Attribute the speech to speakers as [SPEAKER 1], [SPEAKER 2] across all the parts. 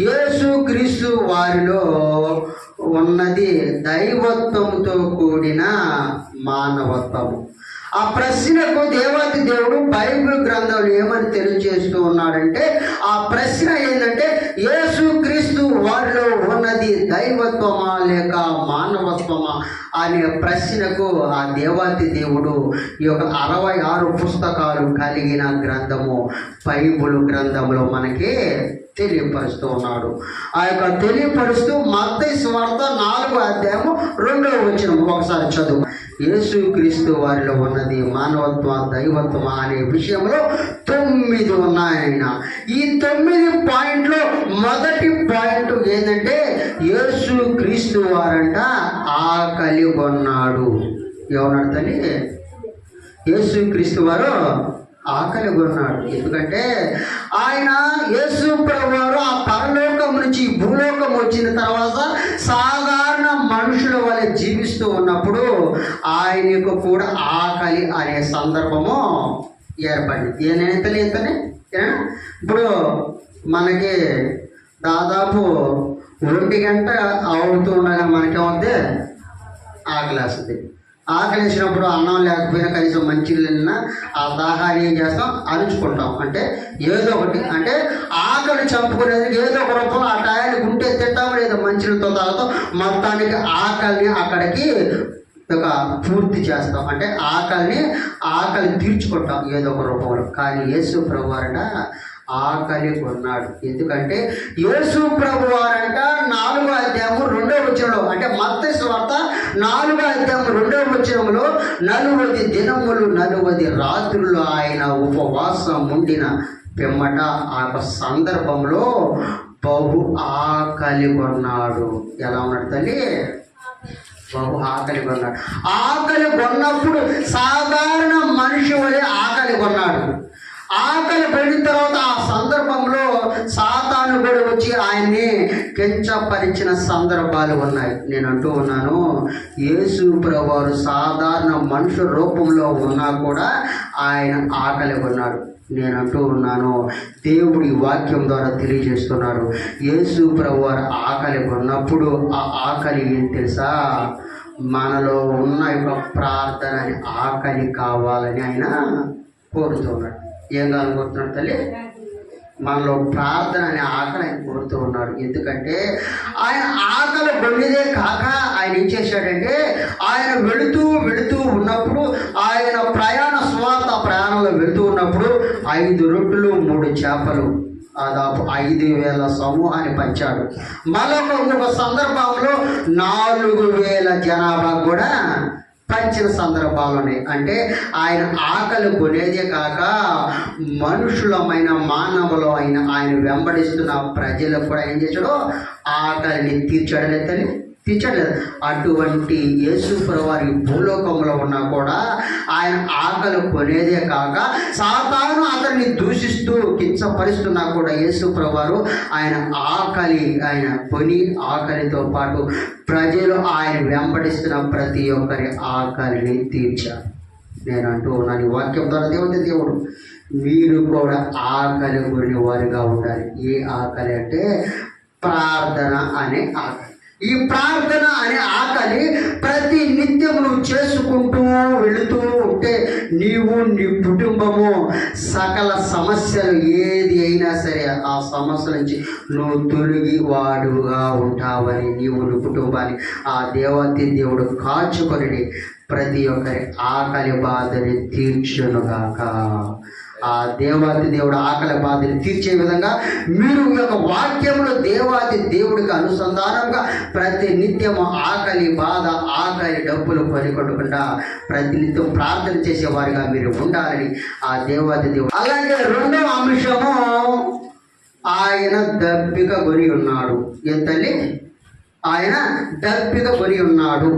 [SPEAKER 1] యేసు క్రీస్తు వారిలో ఉన్నది దైవత్వంతో కూడిన మానవత్వము. ఆ ప్రశ్నకు దేవాది దేవుడు బైబిల్ గ్రంథంలో ఏమని తెలియజేస్తూ ఉన్నాడంటే, ఆ ప్రశ్న ఏంటంటే యేసు క్రీస్తు వారిలో ఉన్నది దైవత్వమా లేక మానవత్వమా అనే ప్రశ్నకు ఆ దేవాది దేవుడు ఈ యొక్క 66 పుస్తకాలు కలిగిన గ్రంథము బైబిల్ గ్రంథంలో మనకి తెలియపరుస్తూ ఉన్నాడు. ఆ యొక్క తెలియపరుస్తూ మత్తయి సువార్త 4వ అధ్యాయము 2వ వచనం ఒకసారి చదువు. యేసు క్రీస్తు వారిలో ఉన్నది మానవత్వ దైవత్వం అనే విషయంలో 9 ఉన్నాయన. ఈ 9 పాయింట్లో మొదటి పాయింట్ ఏంటంటే యేసు క్రీస్తు వారంట ఆకలి కొన్నాడు. ఏమన్నాడు తల్లి? యేసు క్రీస్తు వారు ఆకలి కొన్నాడు. ఎందుకంటే ఆయన యేసు ప్రభువారు ఆ పరలోకం నుంచి భూలోకం వచ్చిన తర్వాత సాధారణ మనుషుల వలె జీవిస్తూ ఉన్నప్పుడు ఆయనకు కూడా ఆకలి అనే సందర్భము ఏర్పడింది. ఏతనే ఇప్పుడు మనకి దాదాపు 1 గంట అవుతూ ఉండగా మనకేమవుతుంది? ఆకలి వస్తుంది. ఆకలి వేసినప్పుడు అన్నం లేకపోయినా కనీసం మంచినీళ్ళైనా ఆ దాహాన్ని ఏం చేస్తాం? అరుచుకుంటాం. అంటే ఏదో ఒకటి, అంటే ఆకలి చంపుకునేది ఏదో ఒక రూపంలో ఆ టయానికి ఉంటే తింటాం, లేదా మంచినీళ్ళతో తాగుతాం. మొత్తానికి ఆకలిని అక్కడికి ఒక పూర్తి చేస్తాం. అంటే ఆకలి తీర్చుకుంటాం ఏదో ఒక రూపంలో. కానీ యేసు ప్రభువారంట ఆకలి కొన్నాడు. ఎందుకంటే యేసు ప్రభువారంట 4వ అధ్యాయము 2వ వచనంలో, అంటే మత్తయి సువార్త 4వ అధ్యాయము 2వ వచనంలో 40 దినములు 40 రాత్రులు ఆయన ఉపవాసం ఉండిన పిమ్మట ఆ సందర్భంలో బహు ఆకలి కొన్నాడు. ఎలా ఉన్నాడు తల్లి? బహు ఆకలి కొన్నాడు. ఆకలి కొన్నప్పుడు సాధారణ మనిషి వలె ఆకలి కొన్నాడు. ఆకలి పడిన తర్వాత ఆ సందర్భంలో సాతాను కూడా వచ్చి ఆయన్ని కించపరిచిన సందర్భాలు ఉన్నాయి. నేను అంటూ ఉన్నాను, యేసు ప్రభువారు సాధారణ మనుషుల రూపంలో ఉన్నా కూడా ఆయన ఆకలి కొన్నాడు. నేను అంటూ ఉన్నాను, దేవుడి వాక్యం ద్వారా తెలియజేస్తున్నాడు. యేసు ప్రభువారు ఆకలి కొన్నప్పుడు ఆ ఆకలి ఏం తెలుసా? మనలో ఉన్న యొక్క ప్రార్థన ఆకలి కావాలని ఆయన కోరుతున్నాడు. ఏం కావాలనుకుంటున్నాడు తల్లి? మనలో ప్రార్థన అనే ఆకలి ఆయన కోరుతూ ఉన్నాడు. ఎందుకంటే ఆయన ఆకలి కొన్నిదే కాక ఆయన ఏం చేశాడంటే, ఆయన వెళుతూ ఉన్నప్పుడు, ఆయన ప్రయాణంలో వెళుతూ ఉన్నప్పుడు 5 రొట్టెలు 3 చేపలు దాదాపు 5,000 సమూహాన్ని పంచాడు. మరొక సందర్భంలో 4,000 జనాభా కూడా పంచిన సందర్భాలు ఉన్నాయి. అంటే ఆయన ఆకలి కొనేదే కాక మనుషులమైన మానవులు ఆయన వెంబడిస్తున్న ప్రజలకు కూడా ఏం చేశాడో ఆకలిని తీర్చడలేదు. అటువంటి యేసు ప్రభువారి భూలోకంలో ఉన్నా కూడా ఆయన ఆకలి కొనేదే కాక సాతాను అతన్ని దూషిస్తూ కించపరుస్తున్నా కూడా యేసు ప్రభువారు ఆయన కొని ఆకలితో పాటు ప్రజలు ఆయన వెంబడిస్తున్న ప్రతి ఒక్కరి ఆకలిని తీర్చారు. నేను అంటూ ఉన్నాను, ఈ వాక్యం ద్వారా దేవుడు మీరు కూడా ఆకలి కొనే వారిగా ఉండాలి. ఏ ఆకలి అంటే ప్రార్థన అనే ఆకలి. ఈ ప్రార్థన అనే ఆకలి ప్రతి నిత్యం నువ్వు చేసుకుంటూ వెళుతూ ఉంటే నీవు నీ కుటుంబము సకల సమస్యలు ఏది అయినా సరే ఆ సమస్య నుంచి నువ్వు తొలగి వాడుగా ఉంటావని నీవు నీ కుటుంబాన్ని ఆ దేవాతి దేవుడు కాచుకొని ప్రతి ఒక్కరి ఆకలి బాధని తీర్చునుగాక. ఆ దేవాది దేవుడు ఆకలి బాధని తీర్చే విధంగా మీరు ఈ యొక్క వాక్యంలో దేవాది దేవుడికి అనుసంధానంగా ప్రతి నిత్యము ఆకలి బాధ ఆకలి డబ్బులు కొనికొట్టకుండా ప్రతి నిత్యం ప్రార్థన చేసేవారిగా మీరు ఉండాలని ఆ దేవాది దేవుడు. అలాగే 2వ అంశము, ఆయన దప్పిక కొని ఉన్నాడు. ఏ తల్లి? ఆయన దప్పిక కొని ఉన్నాడు.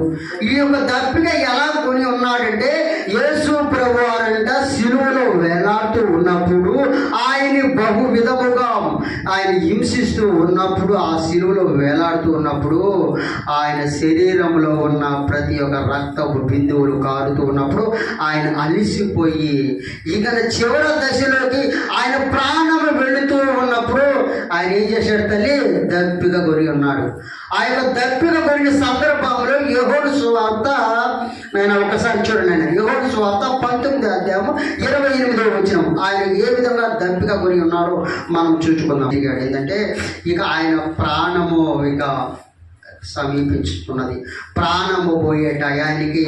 [SPEAKER 1] ఈ యొక్క దప్పిక ఎలా కొని ఉన్నాడంటే, యేసు ప్రభువారంట శిలువలో వేలాడుతూ ఉన్నప్పుడు, ఆయన్ని బహు విధముగా ఆయన హింసిస్తూ ఉన్నప్పుడు, ఆ శిలువలో వేలాడుతూ ఉన్నప్పుడు ఆయన శరీరంలో ఉన్న ప్రతి ఒక్క రక్తపు బిందువులు కారుతూ ఉన్నప్పుడు ఆయన అలిసిపోయి ఇక చివరి దశలోకి ఆయన ప్రాణము వెళుతూ ఉన్నప్పుడు ఆయన ఏం చేశాడు తల్లి? దప్పిక కొని ఉన్నాడు. ఆ యొక్క దప్పిక కొనిన సందర్భంలో యోహాను సువార్త, నేను ఒకసారి చూడండి, ఆయన యోహాను సువార్త 19వ అధ్యాయము 28వ వచనం, ఆయన ఏ విధంగా దప్పిక కొని ఉన్నాడో మనం చూసుకుందాం. ఏంటంటే ఇక ఆయన ప్రాణము ఇక సమీపించుతున్నది, ప్రాణము పోయే టయానికి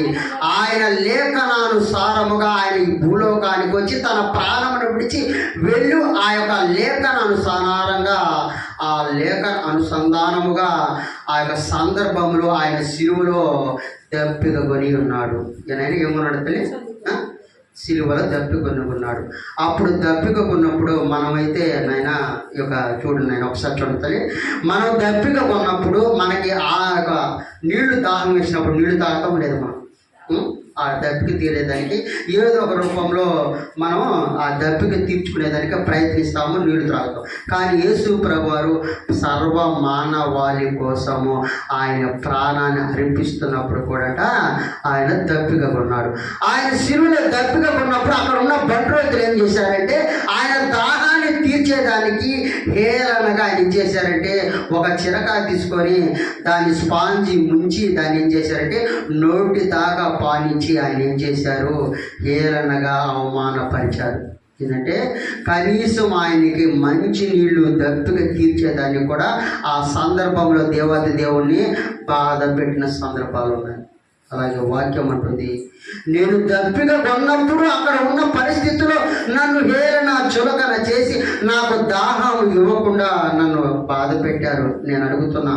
[SPEAKER 1] ఆయన లేఖనానుసారముగా ఆయన ఈ భూలోకానికి వచ్చి తన ప్రాణమును విడిచి వెళ్ళు ఆ యొక్క లేఖనానుసారంగా ఆ లేఖ అనుసంధానముగా ఆ యొక్క సందర్భంలో ఆయన శిలువలో దప్పిక కొని ఉన్నాడు. ఆయన ఏమన్నాడు తల్లి? సిలువలో దప్పిక కొనుక్కున్నాడు. అప్పుడు దప్పిక కొన్నప్పుడు మనమైతే నాయన ఈ యొక్క చూడండి, నేను ఒకసారి చూడండి, మనం దప్పిక కొన్నప్పుడు మనకి ఆ యొక్క నీళ్లు దాహం వేసినప్పుడు నీళ్లు తాగటం లేదు. మనం ఆ దప్పిక తీరేదానికి ఏదో ఒక రూపంలో మనం ఆ దప్పిక తీర్చుకునేదానికి ప్రయత్నిస్తాము, నీళ్లు త్రాగుతాం. కానీ యేసు ప్రభువారు సర్వ మానవాళి కోసము ఆయన ప్రాణాన్ని అర్పిస్తున్నప్పుడు కూడా ఆయన దప్పిక కొన్నాడు. ఆయన శిలువలో దప్పిక కొన్నప్పుడు అక్కడ ఉన్న బంట్రోతులు ఏం చేశారంటే, ఆయన దాహాన్ని తీర్చేదానికి హేళనగా ఆయన ఏం చేశారంటే, ఒక చిరకా తీసుకొని దాన్ని స్పాంజి ముంచి దాన్ని ఏం చేశారంటే నోటి దాకా పానించి ఆయన ఏం చేశారు? హేళనగా అవమానపరిచారు. ఏంటంటే కనీసం ఆయనకి మంచి నీళ్లు దప్పిక తీర్చేదాన్ని కూడా ఆ సందర్భంలో దేవాది దేవుణ్ణి బాధ పెట్టిన సందర్భాలు ఉన్నాయి. అలాగే వాక్యం అంటుంది, నేను దప్పిక కొన్నప్పుడు అక్కడ ఉన్న పరిస్థితుల్లో నన్ను హేళన చులకన చేసి నాకు దాహం ఇవ్వకుండా నన్ను బాధ పెట్టారు. నేను అడుగుతున్నా,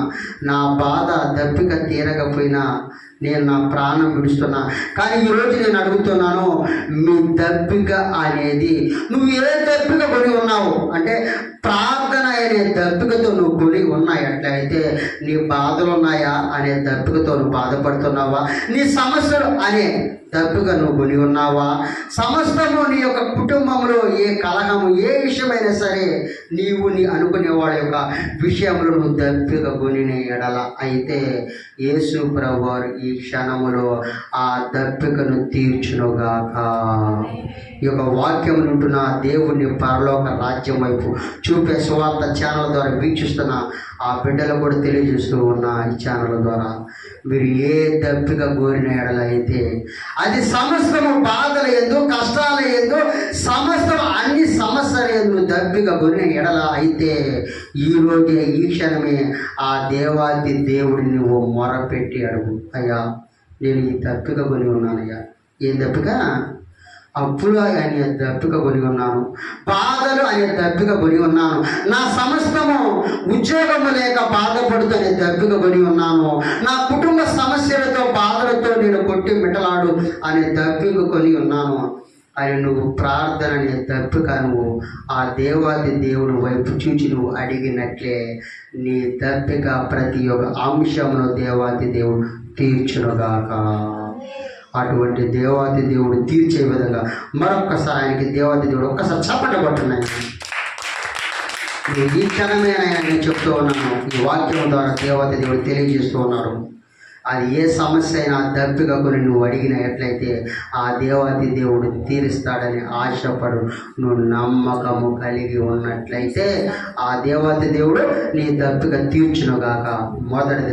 [SPEAKER 1] నా బాధ దప్పిక తీరకపోయినా నేను నా ప్రాణం విడుస్తున్నా. కానీ ఈరోజు నేను అడుగుతున్నాను, మీ దప్పిక అనేది నువ్వు ఏ దప్పిక కొని ఉన్నావు అంటే, ప్రార్థన అనే దప్పికతో నువ్వు కొని ఉన్నాయి అట్లయితే నీ బాధలు ఉన్నాయా అనే దప్పికతో నువ్వు బాధపడుతున్నావా? నీ సమస్యలు అనే దప్పిక నువ్వు కొని ఉన్నావా? సమస్తము నీ యొక్క కుటుంబంలో ఏ కలహము ఏ విషయమైనా సరే నీవు నీ అనుకునే వాళ్ళ యొక్క విషయంలో నువ్వు దప్పిక కొనిన ఎడల అయితే యేసు ప్రభువారు ఈ క్షణములో ఆ దప్పికను తీర్చునుగాక. ఈ యొక్క వాక్యం ఉంటున్న దేవుని పరలోక రాజ్యం వైపు చూపే సువార్త ఛానల్ ద్వారా వీక్షిస్తున్న ఆ బిడ్డలు కూడా తెలియజేస్తూ ఉన్న ఈ ఛానల్ ద్వారా మీరు ఏ దప్పిక కోరిన ఎడల అయితే అది సమస్తము బాధల ఎందు కష్టాల ఎందు సమస్తం అన్ని సమస్యల ఎందు దప్పిక కోరిన ఎడల అయితే ఈరోజే ఈ క్షణమే ఆ దేవాది దేవుడిని నువ్వు మొరపెట్టి అడుగు, అయ్యా నేను ఈ దప్పిక కొని ఉన్నానయ్యా. ఏం దప్పిక? అప్పులు అనే దప్పిక కొని ఉన్నాను, బాధలు అనే దప్పిక కొని ఉన్నాను, నా సమస్తము ఉద్యోగము లేక బాధపడుతూనే దప్పిక కొని ఉన్నాను, నా కుటుంబ సమస్యలతో బాధలతో నేను కొట్టి మిట్టలాడు అనే దప్పిక కొని ఉన్నాను అని నువ్వు ప్రార్థన అనే దప్పిక నువ్వు ఆ దేవాది దేవుని వైపు చూచి నువ్వు అడిగినట్లే నీ దప్పిక ప్రతి ఒక్క అంశమును దేవాది దేవుడు తీర్చునుగాక. అటువంటి దేవాది దేవుడు తీర్చే విధంగా మరొక్కసారి ఆయనకి దేవాది దేవుడు ఒక్కసారి చప్పట్లు కొట్టున్నాయి. ఈ క్షణమే నేను చెప్తూ ఉన్నాను, ఈ వాక్యం ద్వారా దేవాది దేవుడు తెలియజేస్తూ ఉన్నాడు. అది ఏ సమస్య అయినా దప్పిక కొని నువ్వు అడిగిన ఎట్లయితే ఆ దేవాది దేవుడు తీరుస్తాడని ఆశపడు. నువ్వు నమ్మకము కలిగి ఉన్నట్లయితే ఆ దేవాది దేవుడు నీ దప్పిక తీర్చునుగాక. మొదటిది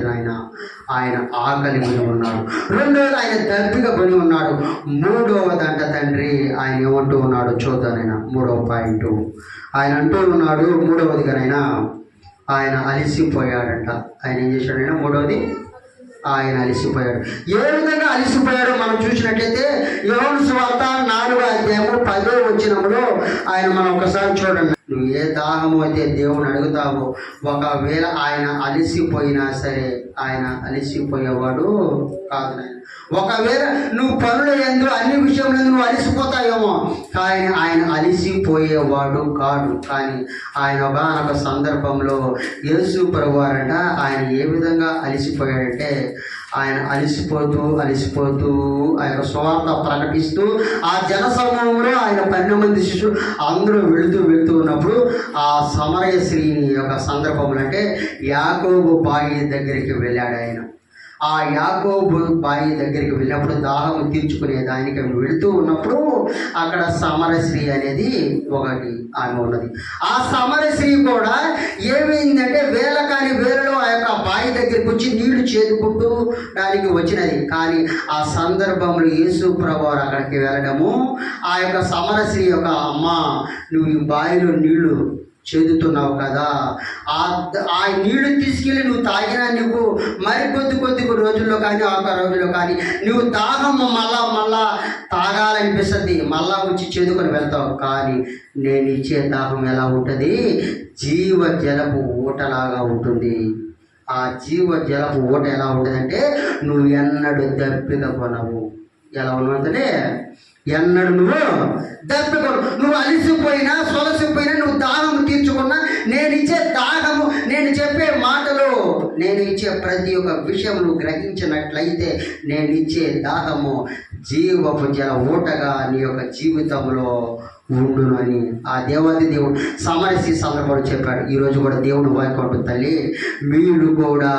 [SPEAKER 1] ఆయన ఆకలి కొని ఉన్నాడు, రెండవది ఆయన దప్పిక కొని ఉన్నాడు, మూడవదంట తండ్రి ఆయన ఏమంటూ ఉన్నాడు చూద్దానైనా. 3వ పాయింట్ ఆయన అంటూ ఉన్నాడు, మూడవదిగానైనా ఆయన అలిసిపోయాడంట. ఆయన ఏం చేశాడైనా? మూడవది ఆయన అలిసిపోయాడు. ఏ విధంగా అలిసిపోయాడో మనం చూసినట్లయితే యోహాను సువార్త 4వ అధ్యాయము 10వ వచనంలో ఆయన మనం ఒకసారి చూడండి. నువ్వు ఏ దాహము అయితే దేవుని అడుగుతావో, ఒకవేళ ఆయన అలసిపోయినా సరే ఆయన అలసిపోయేవాడు కాదు నాయన. ఒకవేళ నువ్వు పనులు ఎందు అన్ని విషయంలో నువ్వు అలసిపోతావేమో, కానీ ఆయన అలసిపోయేవాడు కాదు. కానీ ఆయన ఒక సందర్భంలో యేసు ప్రభువారంట ఆయన ఏ విధంగా అలసిపోయాడంటే, ఆయన అలసిపోతూ ఆయన సువార్త ప్రకటిస్తూ ఆ జన సమూహంలో ఆయన 12 మంది శిష్యులు అందరూ వెళుతూ ఉన్నప్పుడు ఆ సమరయ స్త్రీని ఒక సందర్భంలో అంటే యాకోబు బావి దగ్గరికి వెళ్ళాడు ఆయన. ఆ యాకోబు బావి దగ్గరికి వెళ్ళినప్పుడు దాహం తీర్చుకునే దానికి వెళుతూ ఉన్నప్పుడు అక్కడ సమరశ్రీ అనేది ఒకటి ఆమె ఉన్నది. ఆ సమరశ్రీ కూడా ఏమైందంటే వేళ కాని వేళలో ఆ యొక్క బావి దగ్గరికి వచ్చి నీళ్లు చేదుకుంటూ దానికి వచ్చినది. కానీ ఆ సందర్భంలో యేసు ప్రభువారు అక్కడికి వెళ్ళడము, ఆ యొక్క సమరశ్రీ యొక్క అమ్మ, నువ్వు ఈ బావిలో నీళ్లు చేదుతున్నావు కదా, ఆ నీళ్లు తీసుకెళ్ళి నువ్వు తాగినా నీకు మరి కొద్ది రోజుల్లో కానీ ఒక రోజుల్లో కానీ నువ్వు దాహం మళ్ళా తాగాలనిపిస్తుంది, మళ్ళా వచ్చి చేదుకొని వెళ్తావు. కానీ నేను ఇచ్చే దాహం ఎలా ఉంటుంది, జీవ జలపు ఊటలాగా ఉంటుంది. ఆ జీవ జలపు ఊట ఎలా ఉంటుంది అంటే నువ్వు ఎన్నడూ దప్పిక కొనవు. ఎలా ఉన్నదంటే ఎన్నడు నువ్వు దప్పికొను, నువ్వు అలిసిపోయినా సొలసిపోయినా నువ్వు దాహము తీర్చుకున్నా, నేను ఇచ్చే దాహము, నేను చెప్పే మాటలు, నేను ఇచ్చే ప్రతి ఒక్క విషయం నువ్వు గ్రహించినట్లయితే నేను ఇచ్చే దాహము జీవపు జల ఊటగా నీ యొక్క జీవితంలో ఉండును అని ఆ దేవాది దేవుడు సమరసి సందర్భంలో చెప్పాడు. ఈరోజు కూడా దేవుడు వాక్యం ఉంటుంది, తల్లి మీరు కూడా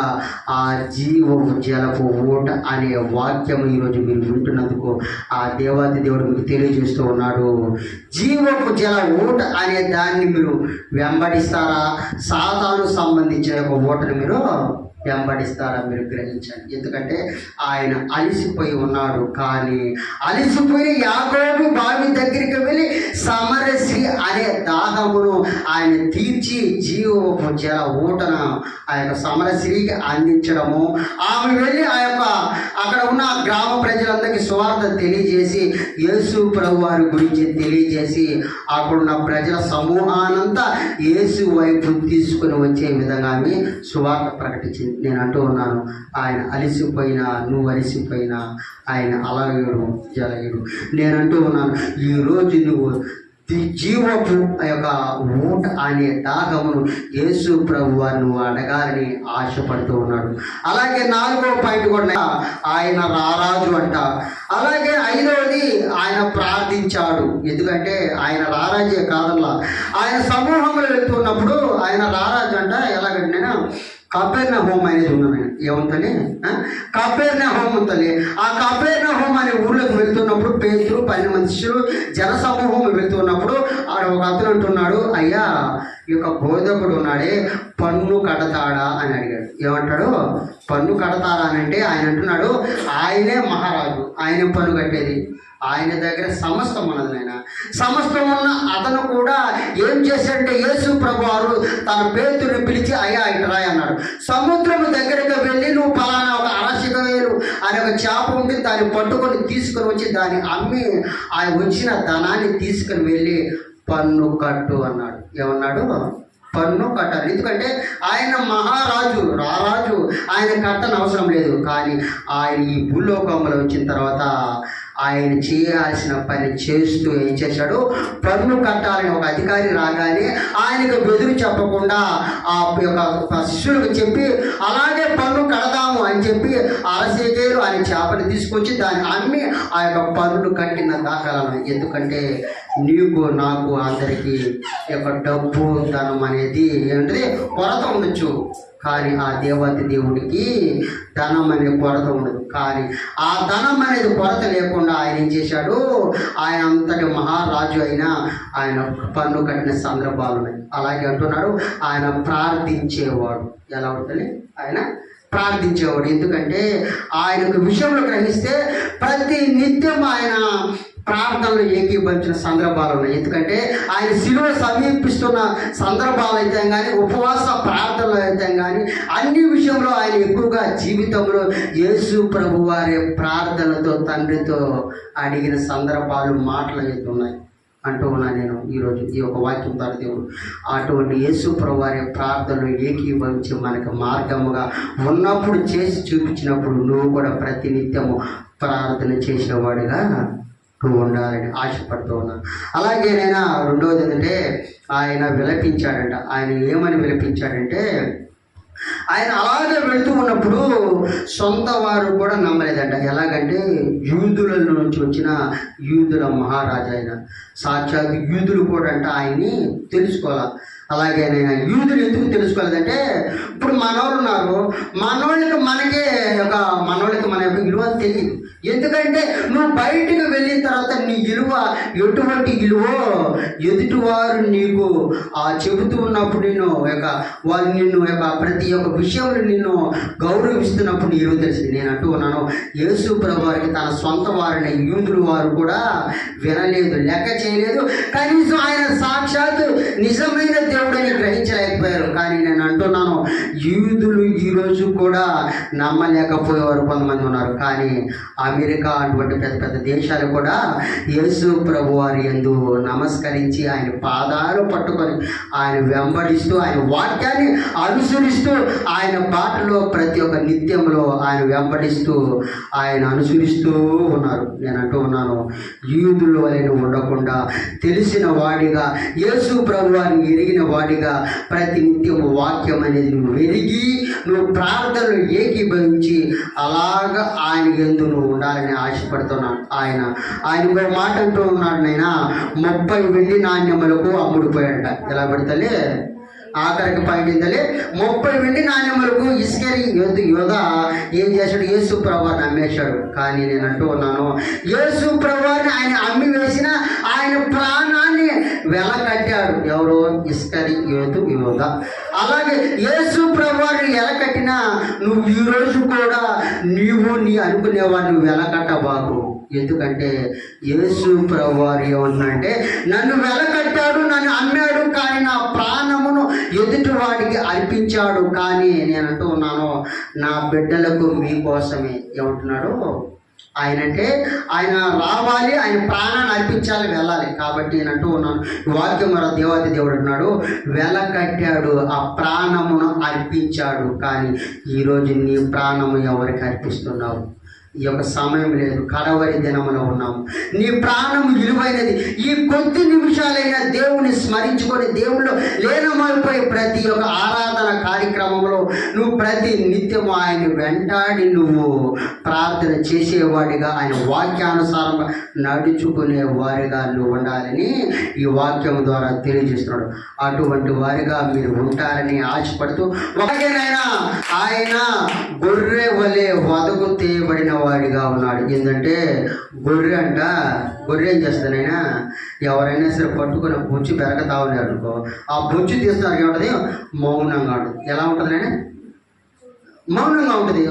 [SPEAKER 1] ఆ జీవపు జలపు ఊట అనే వాక్యం ఈరోజు మీరు వింటున్నందుకు ఆ దేవాది దేవుడు మీకు తెలియజేస్తూ ఉన్నాడు. జీవపు జల ఊట అనే దాన్ని మీరు వెంబడిస్తారా, సాతాను సంబంధించిన ఒక ఊటను మీరు వెంబడిస్తారా, మీరు గ్రహించండి. ఎందుకంటే ఆయన అలిసిపోయి ఉన్నాడు. కానీ అలిసిపోయి యాకోబు బావి దగ్గరికి వెళ్ళి సమరశ్రీ అనే దాహమును ఆయన తీర్చి జీవపు జల ఊటను ఆ యొక్క సమరశ్రీకి అందించడము, ఆమె వెళ్ళి ఆ యొక్క అక్కడ ఉన్న గ్రామ ప్రజలందరికీ సువార్త తెలియజేసి యేసు ప్రభు వారి గురించి తెలియజేసి అక్కడున్న ప్రజల సమూహానంతా యేసు వైపు తీసుకుని వచ్చే విధంగా ఆమె సువార్త ప్రకటించింది. నేను అంటూ ఉన్నాను, ఆయన అలిసిపోయినా నువ్వు అలిసిపోయినా ఆయన అలయుడు జలయుడు. నేనంటూ ఉన్నాను, ఈరోజు నువ్వు జీవపు ఆ యొక్క ఊట అనే దాహమును యేసు ప్రభు వారు నువ్వు అడగాలని ఆశపడుతూ ఉన్నాడు. అలాగే 4వ పాయింట్ కూడా ఆయన రారాజు అంట. అలాగే 5వది ఆయన ప్రార్థించాడు. ఎందుకంటే ఆయన రారాజే కాదల్లా, ఆయన సమూహంలో వెళ్తున్నప్పుడు ఆయన రారాజు అంట. ఎలాగంటే కపెర్నహూము అనేది ఉన్నది. ఏముందని కపెర్నహూము ఉంటుంది. ఆ కపెర్నహూము అనే ఊళ్ళోకి వెళ్తున్నప్పుడు పేతురు 12 మంది శిష్యులు జన సమూహం వెళ్తున్నప్పుడు ఆడ ఒక అతను అంటున్నాడు, అయ్యా ఈ యొక్క బోధకుడు ఉన్నాడే పన్ను కడతాడా అని అడిగాడు. ఏమంటాడు, పన్ను కడతాడా అని అంటే ఆయన అంటున్నాడు, ఆయనే మహారాజు, ఆయన పన్ను కట్టేది, ఆయన దగ్గర సమస్తం ఉన్నది. ఆయన సమస్తం ఉన్న అతను కూడా ఏం చేశాడంటే యేసు ప్రభువారు తన పేతుని పిలిచి అయ్యా ఇటరా అన్నాడు. సముద్రము దగ్గరికి వెళ్ళి నువ్వు పలానా ఒక అరసిక వేలు అనే ఒక చేప ఉంటే దాన్ని పట్టుకొని తీసుకొని వచ్చి దాన్ని అమ్మి ఆ వచ్చిన ధనాన్ని తీసుకొని వెళ్ళి పన్ను కట్టు అన్నాడు. ఏమన్నాడు, పన్ను కట్టాలి. ఎందుకంటే ఆయన మహారాజు, రారాజు, ఆయన కట్టని అవసరం లేదు. కానీ ఆయన ఈ భూలోకంలో వచ్చిన తర్వాత ఆయన చేయాల్సిన పని చేస్తూ ఏం చేశాడు, పన్ను కట్టాలని ఒక అధికారి రాగానే ఆయనకు బెదురు చెప్పకుండా ఆ యొక్క శిష్యులకు చెప్పి అలాగే పన్ను కడదాము అని చెప్పి అరసేకేలు ఆయన చేపని తీసుకొచ్చి దాన్ని అమ్మి ఆ యొక్క పన్ను కట్టిన దాఖలను. ఎందుకంటే నీకు నాకు అందరికీ యొక్క డబ్బు ధనం అనేది ఏంటంటే కొరత ఉండొచ్చు, కానీ ఆ దేవతి దేవుడికి ధనం అనే కొరత ఉండదు. కానీ ఆ ధనం అనేది కొరత లేకుండా ఆయన ఏం చేశాడు, ఆయన అంతటి మహారాజు అయినా ఆయన పన్ను కట్టిన సందర్భాలు ఉన్నాయి. అలాగే అంటున్నాడు, ఆయన ప్రార్థించేవాడు. ఎలా ఉంటుంది, ఆయన ప్రార్థించేవాడు. ఎందుకంటే ఆయనకు విషయంలో గ్రహిస్తే ప్రతి నిత్యం ఆయన ప్రార్థనలు ఏకీభవించిన సందర్భాలు ఉన్నాయి. ఎందుకంటే ఆయన శిలువ సమీపిస్తున్న సందర్భాలు అయితే కానీ, ఉపవాస ప్రార్థనలు అయితే కానీ, అన్ని విషయంలో ఆయన ఎక్కువగా జీవితంలో యేసు ప్రభు వారి ప్రార్థనతో తండ్రితో అడిగిన సందర్భాలు మాటలు అయితే ఉన్నాయి. అంటూ ఉన్నాను నేను ఈరోజు ఈ యొక్క వాక్యం ద్వారా దేవుడు అటువంటి యేసు ప్రభు వారి ప్రార్థనలు ఏకీభవించి మనకు మార్గముగా ఉన్నప్పుడు చేసి చూపించినప్పుడు నువ్వు కూడా ప్రతినిత్యము ప్రార్థన చేసేవాడిగా నువ్వు ఉండాలని ఆశపడుతూ ఉన్నాను. అలాగే నేను రెండవది ఏంటంటే ఆయన విలపించాడంట. ఆయన ఏమని విలపించాడంటే, ఆయన అలాగే వెళుతూ ఉన్నప్పుడు సొంత వారు కూడా నమ్మలేదంట. ఎలాగంటే యూదుల నుంచి వచ్చిన యూదుల మహారాజు ఆయన, సాక్షాత్ యూదులు కూడా అంట ఆయన్ని తెలుసుకోవాలి. అలాగే నేను యూదులు ఎందుకు తెలుసుకోలేదంటే, ఇప్పుడు మనోళ్ళు ఉన్నారు, మనోళ్ళకి మన యొక్క విలువ తెలియదు. ఎందుకంటే నువ్వు బయటకు వెళ్ళిన తర్వాత నీ విలువ ఎటువంటి విలువో ఎదుటివారు నీకు చెబుతూ ఉన్నప్పుడు వాళ్ళు నిన్ను ప్రతి ఒక్క విషయంలో నిన్ను గౌరవిస్తున్నప్పుడు నీ విలువ తెలిసింది. నేను అంటూ ఉన్నాను, యేసు ప్రభు వారికి తన సొంత వారిని యూదులు వారు కూడా వినలేదు, లెక్క చేయలేదు. కనీసం ఆయన సాక్షాత్ నిజమైన దేవుడని గ్రహించలేకపోయారు. కానీ నేను అంటున్నాను, యూదులు ఈరోజు కూడా నమ్మలేకపోయేవారు కొంతమంది ఉన్నారు. కానీ అమెరికా అటువంటి పెద్ద పెద్ద దేశాలు కూడా యేసు ప్రభు వారి యందు నమస్కరించి ఆయన పాదాలు పట్టుకొని ఆయన వెంబడిస్తూ ఆయన వాక్యాన్ని అనుసరిస్తూ ఆయన బాటలో ప్రతి ఒక్క నిత్యంలో ఆయన వెంబడిస్తూ ఆయన అనుసరిస్తూ ఉన్నారు. నేను అంటూ ఉన్నాను, యూదుల వలె ఉండకుండా తెలిసిన వాడిగా యేసు ప్రభు వారిని ఎరిగిన వాడిగా ప్రతి నిత్యము వాక్యం అనేది నువ్వు ఎరిగి నువ్వు ప్రార్థనలు ఏకీభవించి అలాగా ఆయన యందు నువ్వు ఉండాలని ఆశపడుతున్నాను. ఆయన ఒక మాట అంటూ ఉన్నాడు, నైనా 30 వెండి నాణ్యములకు అమ్ముడుపోయాడట. ఎలా పెడతలే ఆఖరికి పైకిందలే 30 వెండి నాణ్యములకు ఇస్కరి యోధా ఏం చేశాడు, యేసు ప్రభువారిని అమ్మేశాడు. కానీ నేను అంటూ ఉన్నాను, యేసు ప్రభువారిని ఆయన అమ్మి వేసిన ఆయన ప్రాణాన్ని వెల కట్టాడు. ఎవరు? ఇస్కరి యోధా. అలాగే యేసు ప్రభువారిని వెల కట్టినా నువ్వు ఈరోజు కూడా నీ అనుకునేవాడిని వెల కట్టబాకు. ఎందుకంటే యేసు ప్రభువారు ఏమన్నాడంటే, నన్ను వెలకట్టాడు, నన్ను అమ్మాడు, కానీ నా ప్రాణమును ఎదుటి వాడికి అర్పించాడు. కానీ నేను అంటూ ఉన్నాను, నా బిడ్డలకు మీకోసమే ఏమంటున్నాడు ఆయనంటే, ఆయన రావాలి, ఆయన ప్రాణాన్ని అర్పించాలి, వెళ్ళాలి. కాబట్టి నేను అంటూ ఉన్నాను, వాక్యం మరో దేవాది దేవుడు అంటున్నాడు, వెలకట్టాడు, ఆ ప్రాణమును అర్పించాడు. కానీ ఈరోజు నీ ప్రాణము ఎవరికి అర్పిస్తున్నావు? ఈ యొక్క సమయం లేదు, కడవరి దినములో ఉన్నాము. నీ ప్రాణం విలువైనది. ఈ కొద్ది నిమిషాలైనా దేవుని స్మరించుకొని దేవుళ్ళు లీనమైపోయి ప్రతి ఒక్క ఆరాధన కార్యక్రమంలో నువ్వు ప్రతి నిత్యము ఆయన వెంటాడి నువ్వు ప్రార్థన చేసేవాడిగా, ఆయన వాక్యానుసారంగా నడుచుకునే వారిగా నువ్వు ఉండాలని ఈ వాక్యం ద్వారా తెలియజేస్తున్నాడు. అటువంటి వారిగా మీరు ఉంటారని ఆశపడుతూ, ఒకటేనైనా ఆయన గొర్రె వలె వదకు తేయబడిన వాడిగా ఉన్నాడు. ఏంటంటే గొర్రె ఏం చేస్తానైనా ఎవరైనా సరే పట్టుకుని బొచ్చు పెరగతా ఉన్నారు అనుకో, ఆ బొచ్చు తీస్తున్నారు ఏముంటుంది, మౌనంగా ఉంటుంది. ఎలా ఉంటుంది? మౌనంగా ఉంటుంది.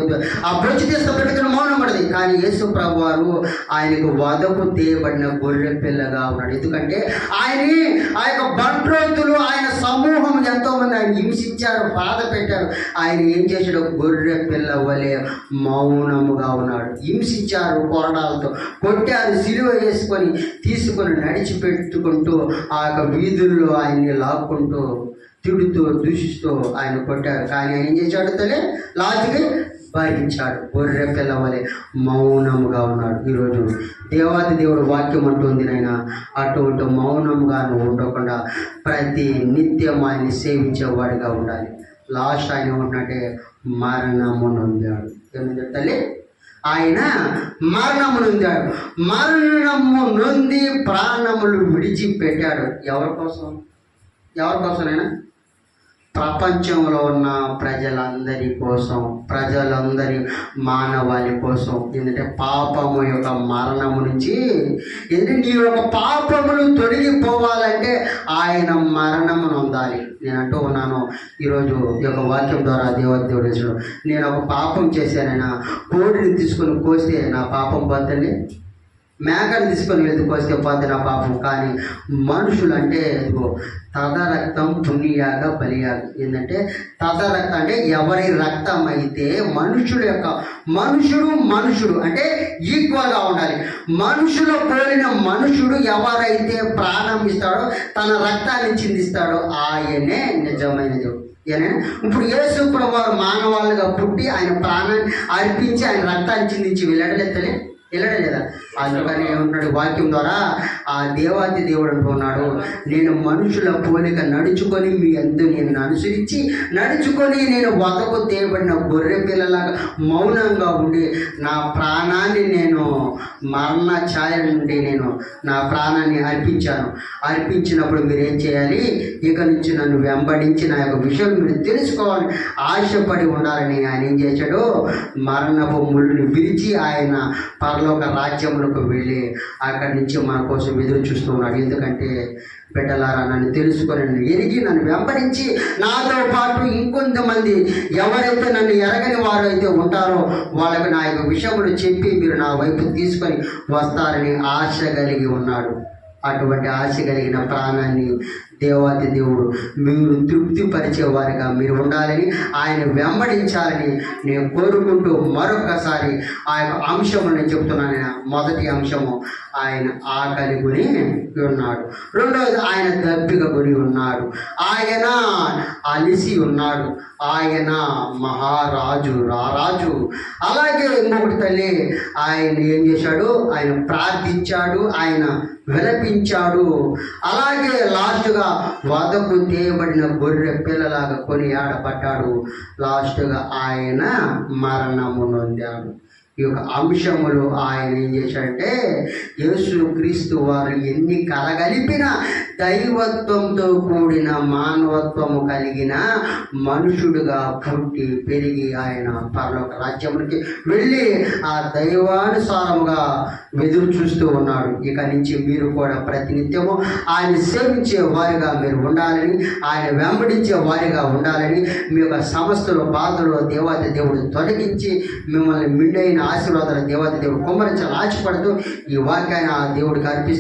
[SPEAKER 1] ఆ బొచ్చు తీస్తే పెట్టుకుని మౌనం పడుతుంది. కానీ యేసు ప్రభు వారు ఆయనకు వదకు తేయబడిన గొర్రె పిల్లగా ఉన్నాడు. ఎందుకంటే ఆ యొక్క బంట్రోతులు, ఆయన సమూహం ఎంతోమంది ఆయన హింసించారు, బాధ పెట్టారు. ఆయన ఏం చేశాడు? గొర్రె పిల్ల వలె మౌనముగా ఉన్నాడు. హింసించారు, కొరడాలతో కొట్టారు, సిలువ వేసుకొని తీసుకొని నడిచిపెట్టుకుంటూ ఆ యొక్క వీధుల్లో ఆయన్ని లాక్కుంటూ తిడుతూ దూషిస్తూ ఆయన కొట్టారు. కానీ ఆయన ఏం చేశాడు? తల్లి లాస్ట్కి భరించాడు. గొర్రె పిల్ల వలె మౌనముగా ఉన్నాడు. ఈరోజు దేవాది దేవుడు వాక్యం అంటుంది, నాయన అటువంటి మౌనముగా నువ్వు ఉండకుండా ప్రతి నిత్యం ఆయన్ని సేవించేవాడిగా ఉండాలి. లాస్ట్ ఆయన ఏమంటున్నట్టే మరణము నొందాడు. ఏమంటే తల్లి ఆయన మరణము నొందాడు. మరణము నొంది ప్రాణములు విడిచిపెట్టాడు. ఎవరి కోసమైనా? ప్రపంచంలో ఉన్న ప్రజలందరి కోసం, ప్రజలందరి మానవాళి కోసం. ఎందుకంటే పాపము యొక్క మరణము నుంచి, ఎందుకంటే నీ యొక్క పాపములు తొలగిపోవాలంటే ఆయన మరణము నొందాలి. నేను అంటూ ఉన్నాను, ఈరోజు ఈ యొక్క వాక్యం ద్వారా దేవుడు నేను ఒక పాపం చేశానైనా కోడిని తీసుకొని కోస్తే నా పాపం పోతుంది? మేకను తీసుకొని వెళ్తుకొస్తే పోతే నా పాపం. కానీ మనుషులు అంటే తదరక్తం పుణ్యయాగ బలియాగ. ఏంటంటే తదరక్తం అంటే ఎవరి రక్తం అయితే మనుషుడు అంటే ఈక్వల్గా ఉండాలి. మనుషులు పోలిన మనుషుడు ఎవరైతే ప్రాణం ఇస్తాడో, తన రక్తాన్ని చిందిస్తాడో ఆయనే నిజమైన దేవుడు. ఇప్పుడు యేసు ప్రభువారు మానవాళ్ళుగా పుట్టి ఆయన ప్రాణాన్ని అర్పించి ఆయన రక్తాన్ని చిందించి వెళ్ళడం లేదా? అందుకని ఏమంటున్నాడు వాక్యం ద్వారా, ఆ దేవాది దేవుడు అంటున్నాడు, నేను మనుషుల పోలిక నడుచుకొని మీ అందు నేను అనుసరించి నడుచుకొని నేను వదకు తేబడిన గొర్రె పిల్లలాగా మౌనంగా ఉండి నా ప్రాణాన్ని నేను మరణ ఛాయ నుండి నేను నా ప్రాణాన్ని అర్పించినప్పుడు మీరేం చేయాలి? ఇక నుంచి నన్ను వెంబడించి నా యొక్క విషయం మీరు తెలుసుకోవాలి, ఆశపడి ఉండాలని ఆయన ఏం చేశాడు? మరణపు ముళ్ళుని విరిచి ఆయన పరలోక రాజ్యంలోకి వెళ్ళి అక్కడి నుంచి మన కోసం ఎదురు చూస్తున్నాడు. ఎందుకంటే బిడ్డలారా, నన్ను తెలుసుకొని నన్ను ఎరిగి నన్ను వెంబడించి నాతో పాటు ఇంకొంతమంది ఎవరైతే నన్ను ఎరగని వారు అయితే ఉంటారో వాళ్ళకి నా యొక్క విషయములు చెప్పి మీరు నా వైపు తీసుకొని వస్తారని ఆశ కలిగి ఉన్నాడు. అటువంటి ఆశ కలిగిన ప్రాణాన్ని దేవాది దేవుడు మీరు తృప్తిపరిచే వారిగా మీరు ఉండాలని, ఆయన వెంబడించాలని నేను కోరుకుంటూ మరొకసారి ఆ యొక్క అంశము నేను చెప్తున్నాను. మొదటి అంశము, ఆయన ఆకలి కొని ఉన్నాడు. రెండవది, ఆయన దప్పిక కొని ఉన్నాడు. ఆయన అలిసి ఉన్నాడు. ఆయన మహారాజు రారాజు. అలాగే ఇంకొకటి తల్లి, ఆయన ఏం చేశాడు? ఆయన ప్రార్థించాడు, ఆయన విలపించాడు. అలాగే లాస్ట్గా వదకు తేయబడిన గొర్రె పిల్లలాగా కొని ఆడబడ్డాడు. లాస్ట్గా ఆయన మరణము నొందాడు. ఈ యొక్క అంశములు ఆయన ఏం చేశాడంటే, యేసు క్రీస్తు వారు ఎన్ని కలగలిపిన దైవత్వంతో కూడిన మానవత్వము కలిగిన మనుషుడుగా పుట్టి పెరిగి ఆయన పరలోక రాజ్యమునికి వెళ్ళి ఆ దైవానుసారముగా ఎదురు చూస్తూ ఉన్నాడు. ఇక నుంచి మీరు కూడా ప్రతినిత్యము ఆయన సేవించే వారిగా మీరు ఉండాలని, ఆయన వెంబడించే వారిగా ఉండాలని, మీ యొక్క సమస్యలు బాధలు దేవాది దేవుడు తొలగించి మిమ్మల్ని మిండైన ఆశీర్వాదాలు దేవాది దేవుడు కుమ్మరించాలని ఆశపడుతూ ఈ వాక్యాన్ని ఆ దేవుడికి అర్పిస్తూ